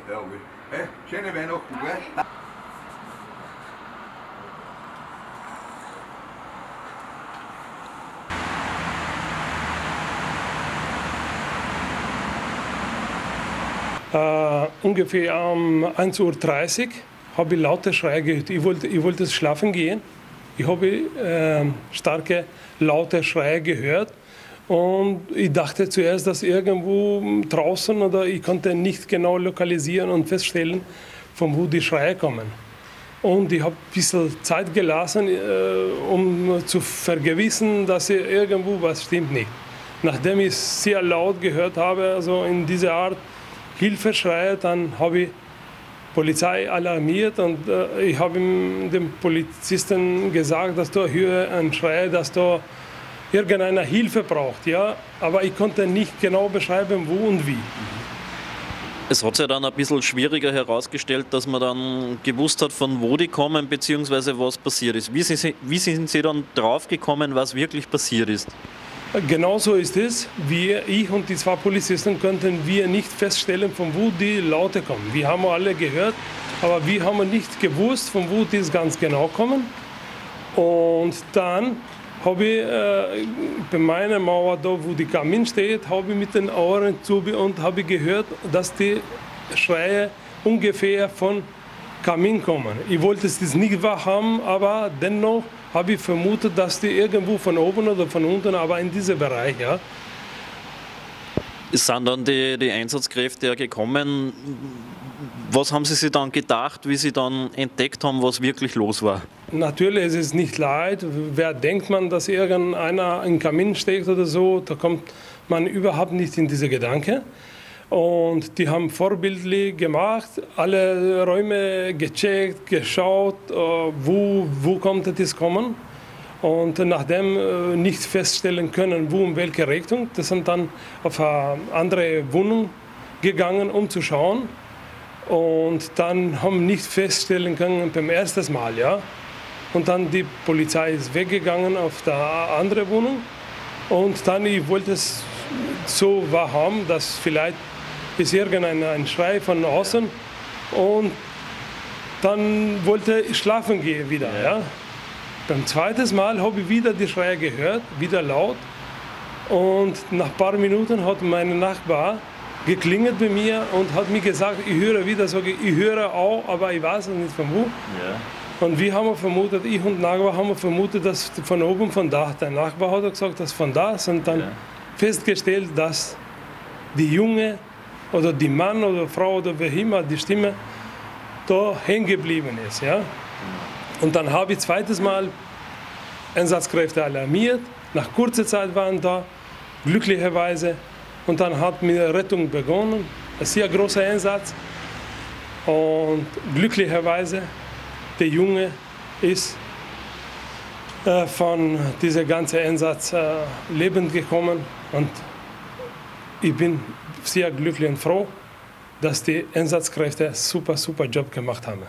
Jawohl. Hey, schöne Weihnachten, gell? Ungefähr um 1:30 Uhr habe ich laute Schreie gehört. Ich wollte schlafen gehen. Ich habe starke, laute Schreie gehört. Und ich dachte zuerst, dass irgendwo draußen, oder ich konnte nicht genau lokalisieren und feststellen, von wo die Schreie kommen. Und ich habe ein bisschen Zeit gelassen, um zu vergewissern, dass irgendwo was stimmt nicht. Nachdem ich sehr laut gehört habe, also in dieser Art Hilfeschreie, dann habe ich Polizei alarmiert und ich habe dem Polizisten gesagt, dass da hier ein Schrei, dass da irgendeine Hilfe braucht, ja, aber ich konnte nicht genau beschreiben, wo und wie. Es hat sich dann ein bisschen schwieriger herausgestellt, dass man dann gewusst hat, von wo die kommen, beziehungsweise was passiert ist. Wie sind Sie dann draufgekommen, was wirklich passiert ist? Genauso ist es. Ich und die zwei Polizisten konnten wir nicht feststellen, von wo die Laute kommen. Wir haben alle gehört, aber wir haben nicht gewusst, von wo die ganz genau kommen. Und dann habe ich bei meiner Mauer, da wo die Kamin steht, habe ich mit den Ohren zu und habe gehört, dass die Schreie ungefähr von Kamin kommen. Ich wollte es nicht wahrhaben, aber dennoch habe ich vermutet, dass die irgendwo von oben oder von unten, aber in diesem Bereich, ja. Es sind dann die Einsatzkräfte gekommen. Was haben Sie sich dann gedacht, wie Sie dann entdeckt haben, was wirklich los war? Natürlich ist es nicht leicht. Wer denkt man, dass irgendeiner im Kamin steckt oder so, da kommt man überhaupt nicht in diese Gedanken. Und die haben vorbildlich gemacht, alle Räume gecheckt, geschaut, wo konnte das kommen. Und nachdem nicht feststellen können, wo in welche Richtung, das sind dann auf eine andere Wohnung gegangen, um zu schauen. Und dann haben nicht feststellen können beim ersten Mal, ja. Und dann die Polizei ist weggegangen auf die andere Wohnung. Und dann, ich wollte es so wahrhaben, dass vielleicht ist irgendein Schrei von außen. Und dann wollte ich schlafen gehen wieder, ja. Beim zweiten Mal habe ich wieder die Schreie gehört, wieder laut. Und nach ein paar Minuten hat mein Nachbar geklingelt bei mir und hat mir gesagt, ich höre wieder, sage ich höre auch, aber ich weiß nicht von wo. Ja. Und wir haben vermutet, ich und Nachbar haben vermutet, dass von oben, von da. Der Nachbar hat gesagt, dass von da sind dann festgestellt, dass die Junge oder die Mann oder Frau oder wer immer die Stimme da hängen geblieben ist. Ja? Und dann habe ich zweites Mal Einsatzkräfte alarmiert. Nach kurzer Zeit waren da, glücklicherweise. Und dann hat mit der Rettung begonnen. Ein sehr großer Einsatz. Und glücklicherweise, der Junge ist von diesem ganzen Einsatz lebend gekommen. Und ich bin sehr glücklich und froh, dass die Einsatzkräfte super Job gemacht haben.